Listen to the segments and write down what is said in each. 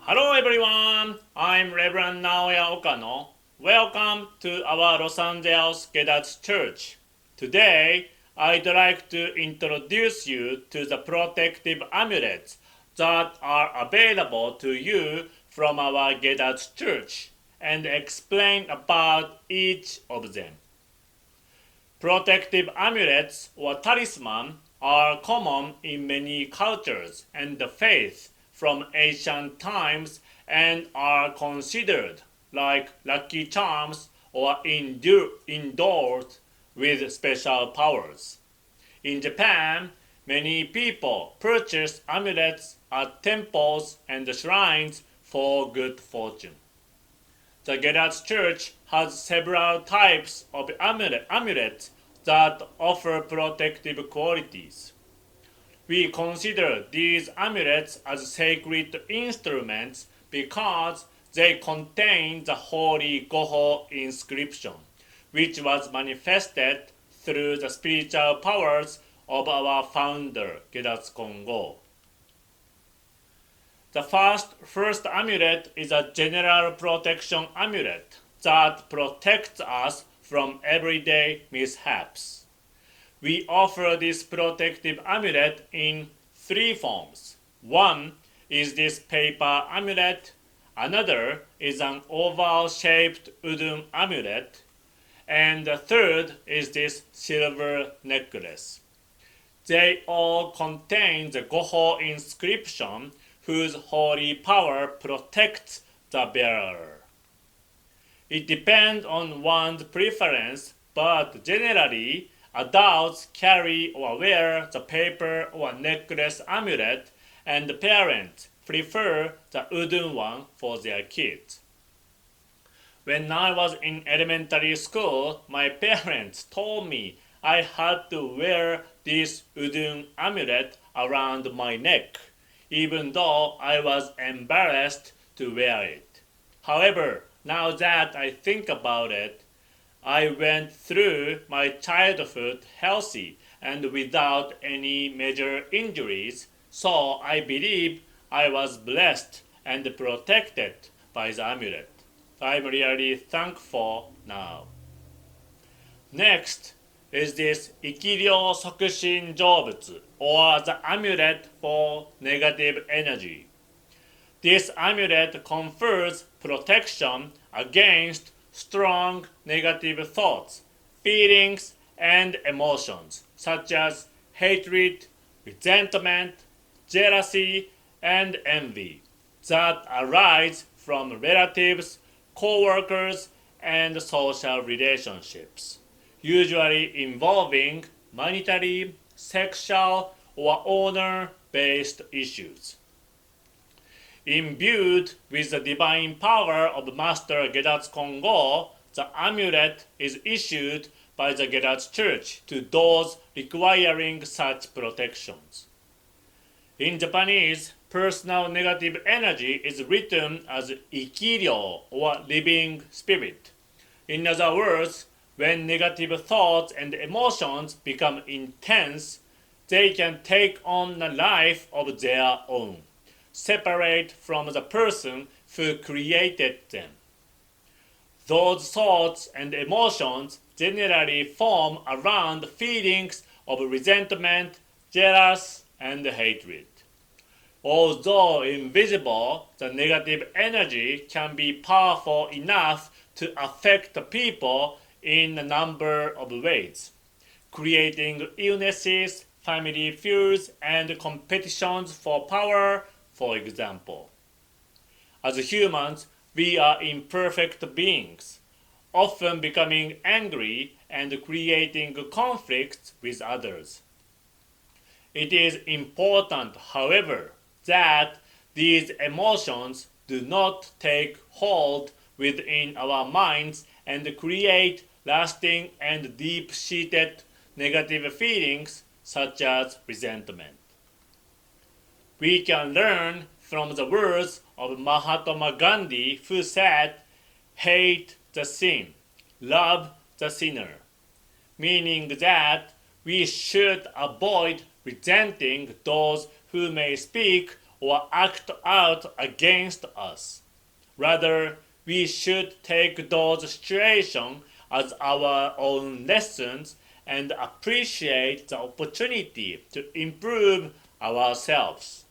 Hello everyone, I'm Reverend Naoya Okano. Welcome to our Los Angeles Gedatsu Church. Today, I'd like to introduce you to the protective amulets that are available to you from our Gedatsu Church and explain about each of them. Protective amulets or talisman are common in many cultures and faiths from ancient times and are considered like lucky charms or endowed with special powers. In Japan, many people purchase amulets at temples and shrines for good fortune. The Gedatsu Church has several types of amulets that offer protective qualities. We consider these amulets as sacred instruments because they contain the holy Goho inscription, which was manifested through the spiritual powers of our founder, Gedatsu Kongo. The first amulet is a general protection amulet that protects us from everyday mishaps. We offer this protective amulet in three forms. One is this paper amulet, another is an oval-shaped wooden amulet, and the third is this silver necklace. They all contain the Goho inscription whose holy power protects the bearer. It depends on one's preference, but generally, adults carry or wear the paper or necklace amulet, and the parents prefer the wooden one for their kids. When I was in elementary school, my parents told me I had to wear this wooden amulet around my neck, even though I was embarrassed to wear it. However, now that I think about it, I went through my childhood healthy and without any major injuries, so I believe I was blessed and protected by the amulet. I'm really thankful now. Next is this Ikiryo Sokushin Jobutsu, or the amulet for negative energy. This amulet confers protection against strong negative thoughts, feelings, and emotions such as hatred, resentment, jealousy, and envy that arise from relatives, co-workers, and social relationships, usually involving monetary, sexual, or honor-based issues. Imbued with the divine power of Master Gedatsu Kongo, the amulet is issued by the Gedatsu Church to those requiring such protections. In Japanese, personal negative energy is written as ikiryo or living spirit. In other words, when negative thoughts and emotions become intense, they can take on a life of their own, separate from the person who created them. Those thoughts and emotions generally form around feelings of resentment, jealous, and hatred. Although invisible, the negative energy can be powerful enough to affect people in a number of ways, creating illnesses, family feuds, and competitions for power, for example. As humans, we are imperfect beings, often becoming angry and creating conflicts with others. It is important, however, that these emotions do not take hold within our minds and create lasting and deep-seated negative feelings such as resentment. We can learn from the words of Mahatma Gandhi, who said, "Hate the sin, love the sinner," meaning that we should avoid resenting those who may speak or act out against us. Rather, we should take those situations as our own lessons and appreciate the opportunity to improve ourselves.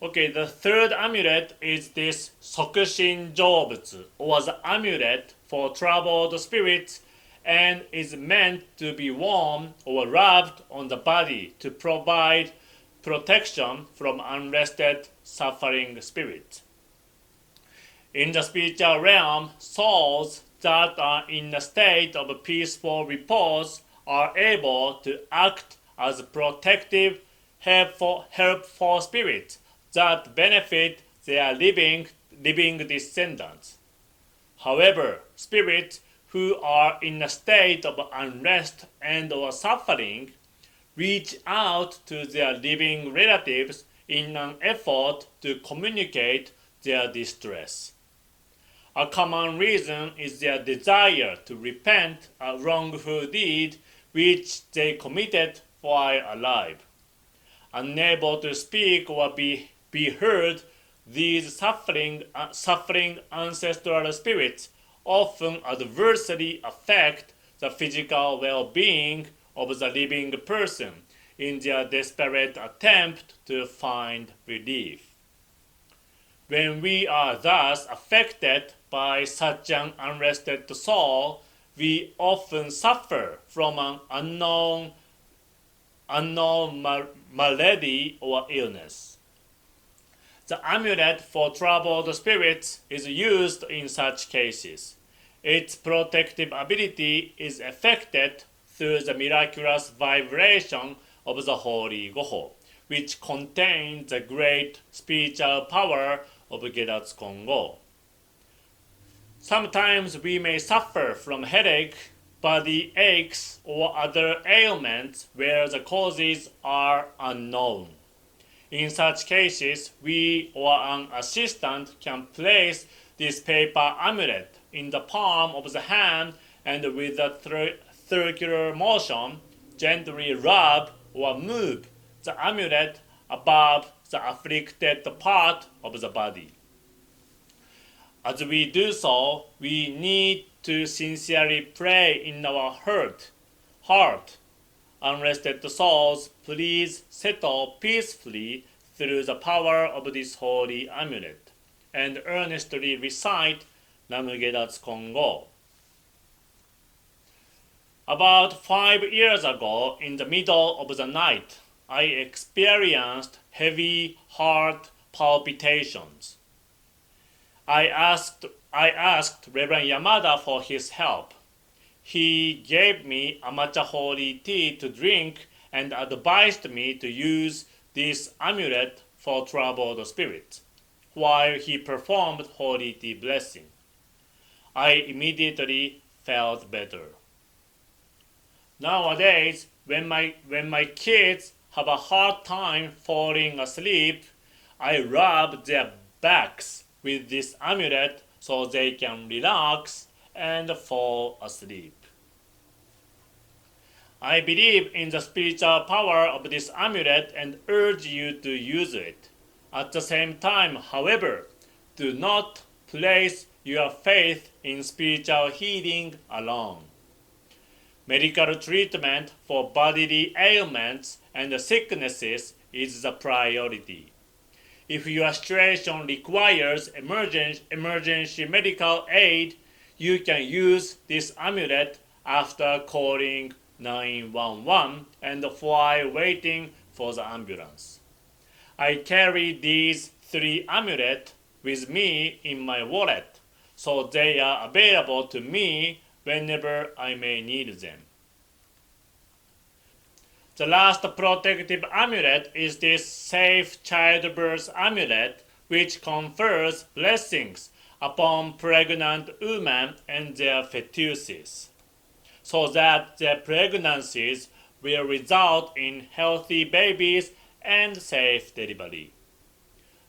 Okay, the third amulet is this Sokushin Jobutsu, or the amulet for troubled spirits, and is meant to be worn or rubbed on the body to provide protection from unrested, suffering spirits. In the spiritual realm, souls that are in a state of peaceful repose are able to act as protective, helpful spirits that benefit their living descendants. However, spirits who are in a state of unrest and or suffering reach out to their living relatives in an effort to communicate their distress. A common reason is their desire to repent a wrongful deed which they committed while alive. Unable to speak or be heard, these suffering ancestral spirits often adversely affect the physical well-being of the living person in their desperate attempt to find relief. When we are thus affected by such an unrested soul, we often suffer from an unknown malady or illness. The amulet for troubled spirits is used in such cases. Its protective ability is affected through the miraculous vibration of the Holy Goho, which contains the great spiritual power of Gedatsu Kongo. Sometimes we may suffer from headache, body aches, or other ailments where the causes are unknown. In such cases, we or an assistant can place this paper amulet in the palm of the hand and with a circular motion, gently rub or move the amulet above the afflicted part of the body. As we do so, we need to sincerely pray in our heart, unrested souls, please settle peacefully through the power of this holy amulet, and earnestly recite Namu Gedatsu Kongo. About 5 years ago, in the middle of the night, I experienced heavy heart palpitations. I asked Reverend Yamada for his help. He gave me a matcha holy tea to drink and advised me to use this amulet for troubled spirits, while he performed holy tea blessing. I immediately felt better. Nowadays, when my kids have a hard time falling asleep, I rub their backs with this amulet so they can relax and fall asleep. I believe in the spiritual power of this amulet and urge you to use it. At the same time, however, do not place your faith in spiritual healing alone. Medical treatment for bodily ailments and sicknesses is the priority. If your situation requires emergency medical aid, you can use this amulet after calling 911 and while waiting for the ambulance. I carry these 3 amulets with me in my wallet, so they are available to me whenever I may need them. The last protective amulet is this safe childbirth amulet, which confers blessings upon pregnant women and their fetuses, so that their pregnancies will result in healthy babies and safe delivery.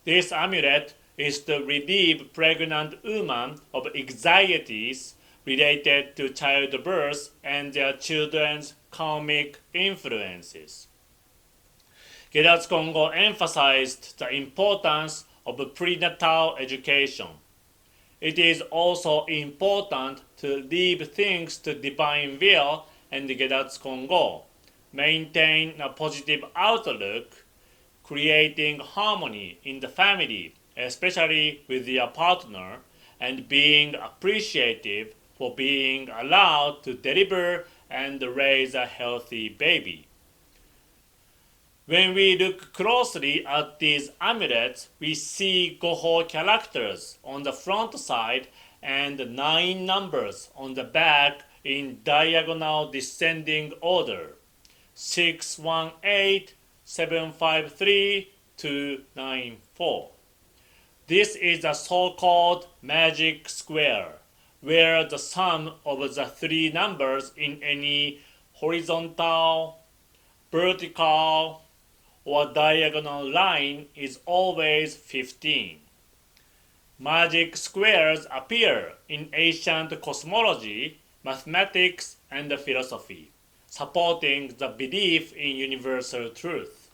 This amulet is to relieve pregnant women of anxieties related to childbirth and their children's karmic influences. Gedatsu Kongo emphasized the importance of prenatal education. It is also important to leave things to divine will and Gedatsu Kongo, maintain a positive outlook, creating harmony in the family, especially with your partner, and being appreciative for being allowed to deliver and raise a healthy baby. When we look closely at these amulets, we see Goho characters on the front side and 9 numbers on the back in diagonal descending order: 618, 753, 294. This is a so-called magic square, where the sum of the 3 numbers in any horizontal, vertical, or diagonal line is always 15. Magic squares appear in ancient cosmology, mathematics, and philosophy, supporting the belief in universal truth.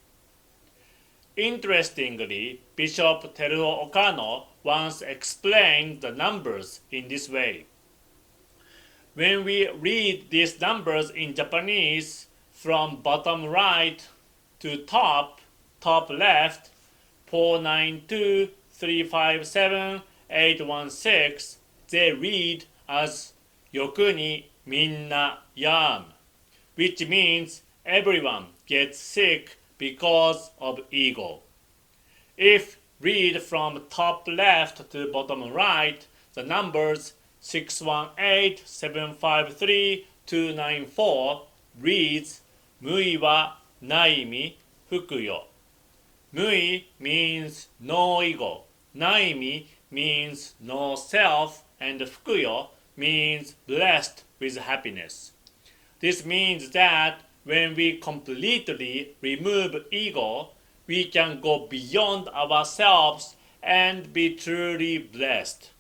Interestingly, Bishop Teruo Okano once explained the numbers in this way. When we read these numbers in Japanese from bottom right to top left, 492, 357, 816, they read as yoku ni minna yam, which means everyone gets sick because of ego. If read from top left to bottom right, the numbers 618, 753, 294 reads Mui wa naimi fukuyo. Mui means no ego, naimi means no self, and fukuyo means blessed with happiness. This means that when we completely remove ego, we can go beyond ourselves and be truly blessed.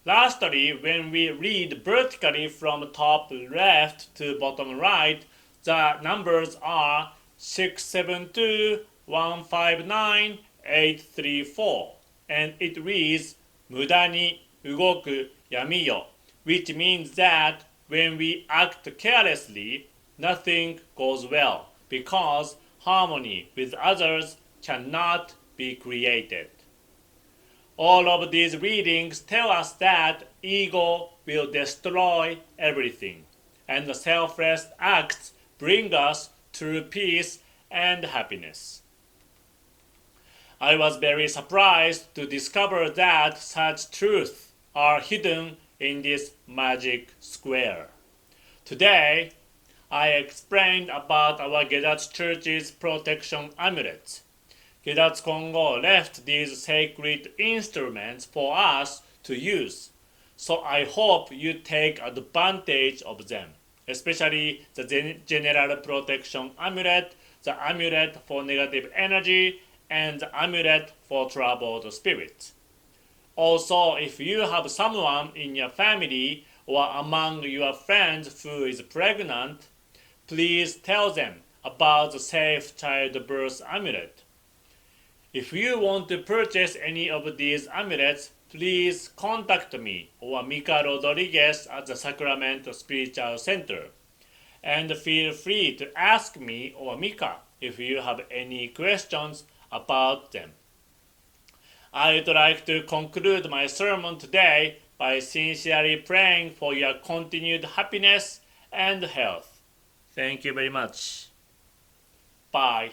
Lastly, when we read vertically from top left to bottom right, the numbers are 672, 159, 834, and it reads muda ni ugoku yami yo, which means that when we act carelessly, nothing goes well, because harmony with others cannot be created. All of these readings tell us that ego will destroy everything, and the selfless acts bring us true peace and happiness. I was very surprised to discover that such truths are hidden in this magic square. Today, I explained about our Gedatsu Church's protection amulets. Gedatsu Kongo left these sacred instruments for us to use, so I hope you take advantage of them, especially the general protection amulet, the amulet for negative energy, and the amulet for troubled spirits. Also, if you have someone in your family or among your friends who is pregnant, please tell them about the safe childbirth amulet. If you want to purchase any of these amulets, please contact me or Mika Rodriguez at the Sacramento Spiritual Center. And feel free to ask me or Mika if you have any questions about them. I'd like to conclude my sermon today by sincerely praying for your continued happiness and health. Thank you very much. Bye.